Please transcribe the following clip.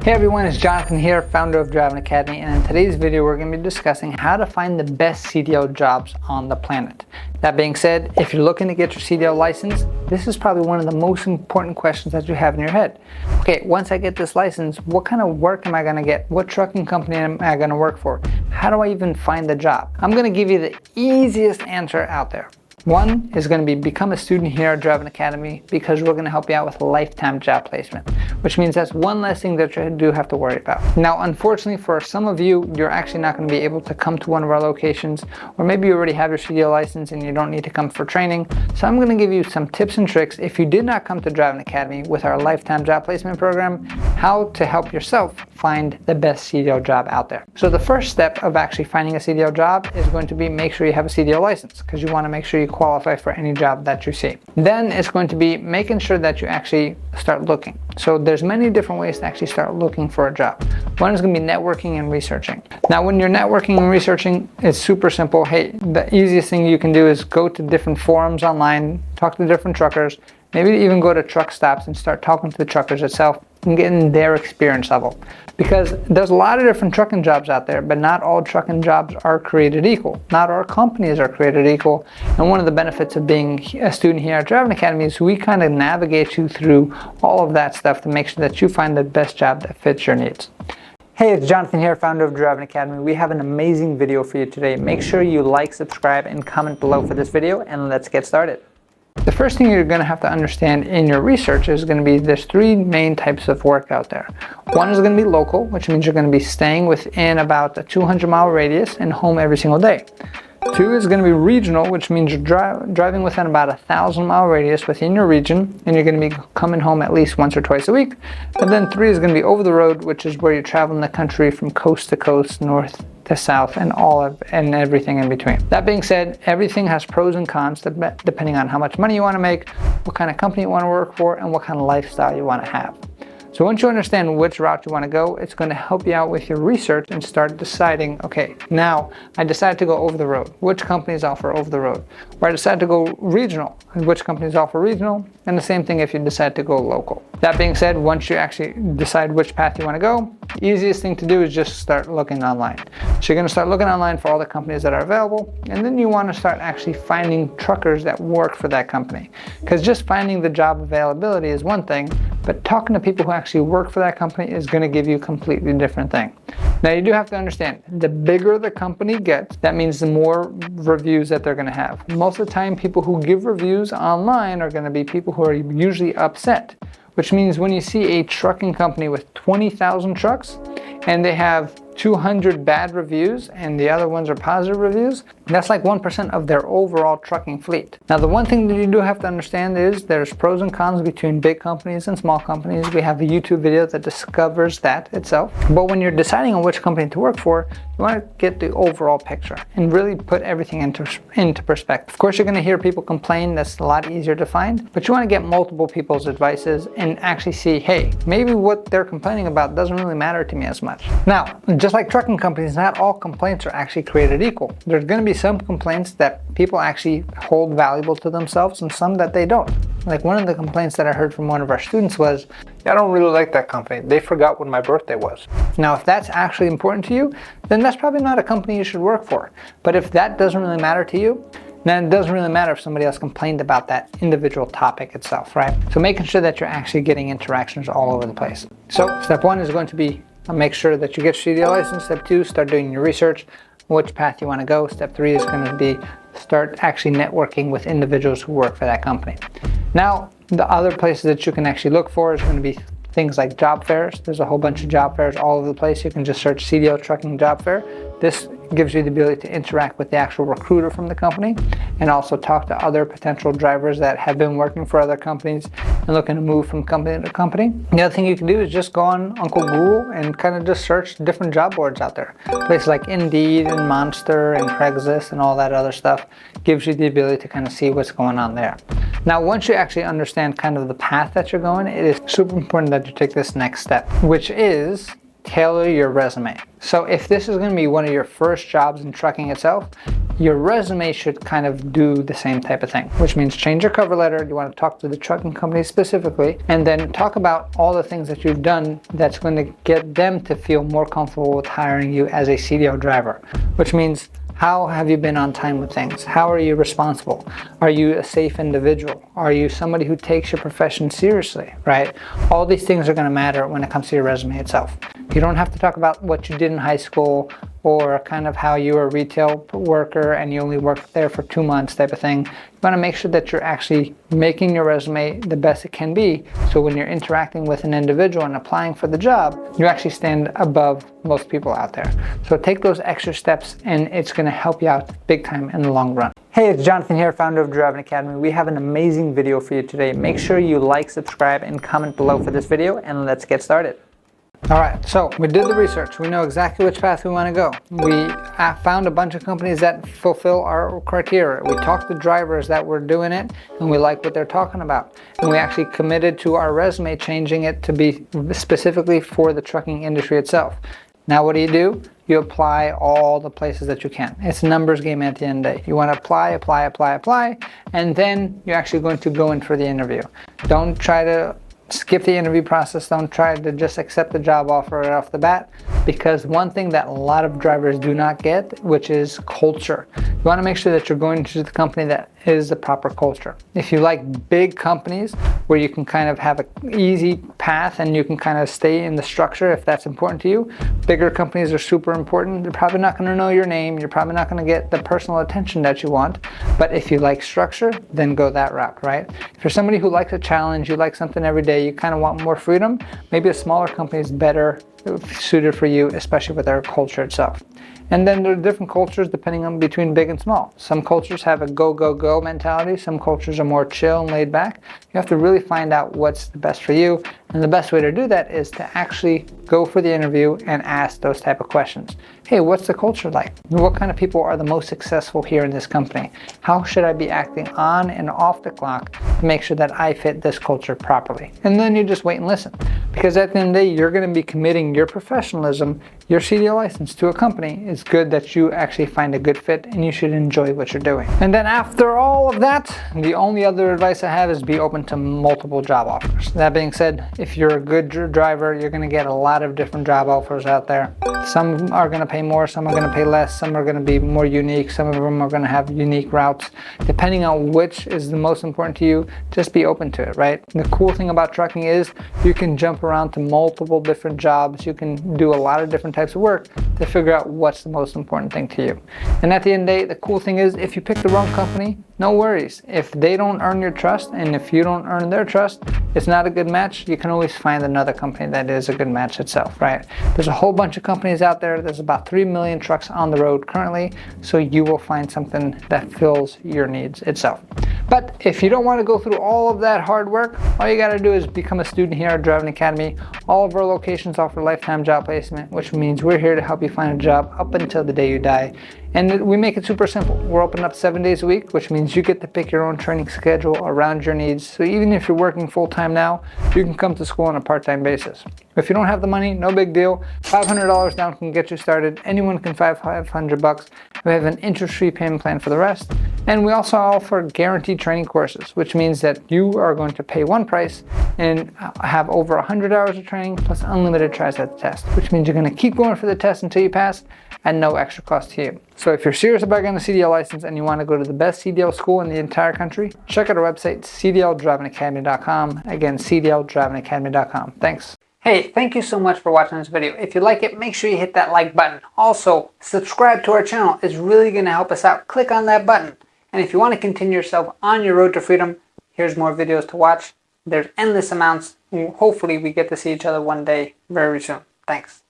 Hey everyone, it's Jonathan here, founder of Driving Academy, and in today's video we're going to be discussing how to find the best CDL jobs on the planet. That being said, if you're looking to get your CDL license, this is probably one of the most important questions that you have in your head. Okay, once I get this license, what kind of work am I going to get? What trucking company am I going to work for? How do I even find the job? I'm going to give you the easiest answer out there. One is going to be become a student here at Driving Academy, because we're going to help you out with lifetime job placement, which means that's one less thing that you do have to worry about. Now, unfortunately for some of you, you're actually not going to be able to come to one of our locations, or maybe you already have your CDL license and you don't need to come for training. So I'm going to give you some tips and tricks if you did not come to Driving Academy with our lifetime job placement program, how to help yourself find the best CDL job out there. So the first step of actually finding a CDL job is going to be make sure you have a CDL license, because you want to make sure you qualify for any job that you see. Then it's going to be making sure that you actually start looking. So there's many different ways to actually start looking for a job. One is going to be networking and researching. Now, when you're networking and researching, it's super simple. Hey, the easiest thing you can do is go to different forums online, talk to different truckers, maybe even go to truck stops and start talking to the truckers itself and getting their experience level. Because there's a lot of different trucking jobs out there, but not all trucking jobs are created equal. Not all companies are created equal. And one of the benefits of being a student here at Driving Academy is we kind of navigate you through all of that stuff to make sure that you find the best job that fits your needs. Hey, it's Jonathan here, founder of Driving Academy. We have an amazing video for you today. Make sure you like, subscribe, and comment below for this video, and let's get started. The first thing you're going to have to understand in your research is going to be there's three main types of work out there. One is going to be local, which means you're going to be staying within about a 200-mile radius and home every single day. Two is going to be regional, which means you're driving within about a 1,000-mile radius within your region, and you're going to be coming home at least once or twice a week. And then three is going to be over the road, which is where you're traveling the country from coast to coast, north to south, and everything in between. That being said, everything has pros and cons depending on how much money you want to make, what kind of company you want to work for, and what kind of lifestyle you want to have. So once you understand which route you want to go, it's going to help you out with your research and start deciding, okay, now I decided to go over the road. Which companies offer over the road? Or I decided to go regional. Which companies offer regional? And the same thing if you decide to go local. That being said, once you actually decide which path you want to go, the easiest thing to do is just start looking online. So you're going to start looking online for all the companies that are available, and then you want to start actually finding truckers that work for that company. Because just finding the job availability is one thing, but talking to people who actually work for that company is going to give you a completely different thing. Now, you do have to understand, the bigger the company gets, that means the more reviews that they're going to have. Most of the time, people who give reviews online are going to be people who are usually upset, which means when you see a trucking company with 20,000 trucks and they have 200 bad reviews and the other ones are positive reviews, that's like 1% of their overall trucking fleet. Now, the one thing that you do have to understand is there's pros and cons between big companies and small companies. We have a YouTube video that discovers that itself. But when you're deciding on which company to work for, you want to get the overall picture and really put everything into perspective. Of course, you're going to hear people complain. That's a lot easier to find, but you want to get multiple people's advices and actually see, hey, maybe what they're complaining about doesn't really matter to me as much. Now, just like trucking companies, not all complaints are actually created equal. There's going to be some complaints that people actually hold valuable to themselves and some that they don't. Like one of the complaints that I heard from one of our students was, I don't really like that company. They forgot when my birthday was. Now, if that's actually important to you, then that's probably not a company you should work for. But if that doesn't really matter to you, then it doesn't really matter if somebody else complained about that individual topic itself, right? So making sure that you're actually getting interactions all over the place. So step one is going to be make sure that you get your CDL license. Step two, start doing your research, which path you want to go. Step three is going to be start actually networking with individuals who work for that company. Now, the other places that you can actually look for is going to be things like job fairs. There's a whole bunch of job fairs all over the place. You can just search CDL trucking job fair. This gives you the ability to interact with the actual recruiter from the company and also talk to other potential drivers that have been working for other companies and looking to move from company to company. The other thing you can do is just go on Uncle Google and kind of just search different job boards out there. Places like Indeed and Monster and Craigslist and all that other stuff gives you the ability to kind of see what's going on there. Now, once you actually understand kind of the path that you're going, it is super important that you take this next step, which is tailor your resume. So if this is going to be one of your first jobs in trucking itself, your resume should kind of do the same type of thing, which means change your cover letter. You want to talk to the trucking company specifically, and then talk about all the things that you've done that's going to get them to feel more comfortable with hiring you as a CDL driver, which means how have you been on time with things? How are you responsible? Are you a safe individual? Are you somebody who takes your profession seriously, right? All these things are going to matter when it comes to your resume itself. You don't have to talk about what you did in high school or kind of how you were a retail worker and you only worked there for 2 months type of thing. You want to make sure that you're actually making your resume the best it can be, so when you're interacting with an individual and applying for the job, you actually stand above most people out there. So take those extra steps and it's going to help you out big time in the long run. Hey, it's Jonathan here, founder of Driving Academy. We have an amazing video for you today. Make sure you like, subscribe, and comment below for this video, and let's get started. Alright, so we did the research. We know exactly which path we want to go. We found a bunch of companies that fulfill our criteria. We talked to drivers that were doing it and we like what they're talking about. And we actually committed to our resume changing it to be specifically for the trucking industry itself. Now what do? You apply all the places that you can. It's a numbers game at the end of the day. You want to apply, and then you're actually going to go in for the interview. Don't try to skip the interview process. Don't try to just accept the job offer right off the bat, because one thing that a lot of drivers do not get, which is culture. You want to make sure that you're going to the company that is the proper culture. If you like big companies where you can kind of have an easy path and you can kind of stay in the structure if that's important to you, bigger companies are super important. They're probably not going to know your name. You're probably not going to get the personal attention that you want. But if you like structure, then go that route, right? If you're somebody who likes a challenge, you like something every day, you kind of want more freedom, maybe a smaller company is better suited for you, especially with their culture itself. And then there are different cultures depending on between big and small. Some cultures have a go, go, go mentality. Some cultures are more chill and laid back. You have to really find out what's the best for you. And the best way to do that is to actually go for the interview and ask those type of questions. Hey, what's the culture like? What kind of people are the most successful here in this company? How should I be acting on and off the clock to make sure that I fit this culture properly? And then you just wait and listen. Because at the end of the day, you're going to be committing your professionalism, your CDL license to a company. It's good that you actually find a good fit and you should enjoy what you're doing. And then after all of that, the only other advice I have is be open to multiple job offers. That being said, if you're a good driver, you're going to get a lot of different job offers out there. Some are going to pay more, some are going to pay less, some are going to be more unique, some of them are going to have unique routes. Depending on which is the most important to you, just be open to it, right? The cool thing about trucking is you can jump around to multiple different jobs. You can do a lot of different types of work to figure out what's the most important thing to you. And at the end of the day, the cool thing is if you pick the wrong company, no worries. If they don't earn your trust and if you don't earn their trust, it's not a good match. You can always find another company that is a good match itself, right? There's a whole bunch of companies out there. There's about 3 million trucks on the road currently, so you will find something that fills your needs itself. But if you don't want to go through all of that hard work, all you got to do is become a student here at Driving Academy. All of our locations offer lifetime job placement, which means we're here to help you find a job up until the day you die. And we make it super simple. We're open up 7 days a week, which means you get to pick your own training schedule around your needs. So even if you're working full-time now, you can come to school on a part-time basis. If you don't have the money, no big deal. $500 down can get you started. Anyone can $500. We have an interest-free payment plan for the rest. And we also offer guaranteed training courses, which means that you are going to pay one price and have over 100 hours of training plus unlimited tries at the test, which means you're going to keep going for the test until you pass at no extra cost to you. So if you're serious about getting a CDL license and you want to go to the best CDL school in the entire country, check out our website, cdldrivingacademy.com. Again, cdldrivingacademy.com. Thanks. Hey, thank you so much for watching this video. If you like it, make sure you hit that like button. Also, subscribe to our channel. It's really going to help us out. Click on that button. And if you want to continue yourself on your road to freedom, here's more videos to watch. There's endless amounts. Hopefully we get to see each other one day very soon. Thanks.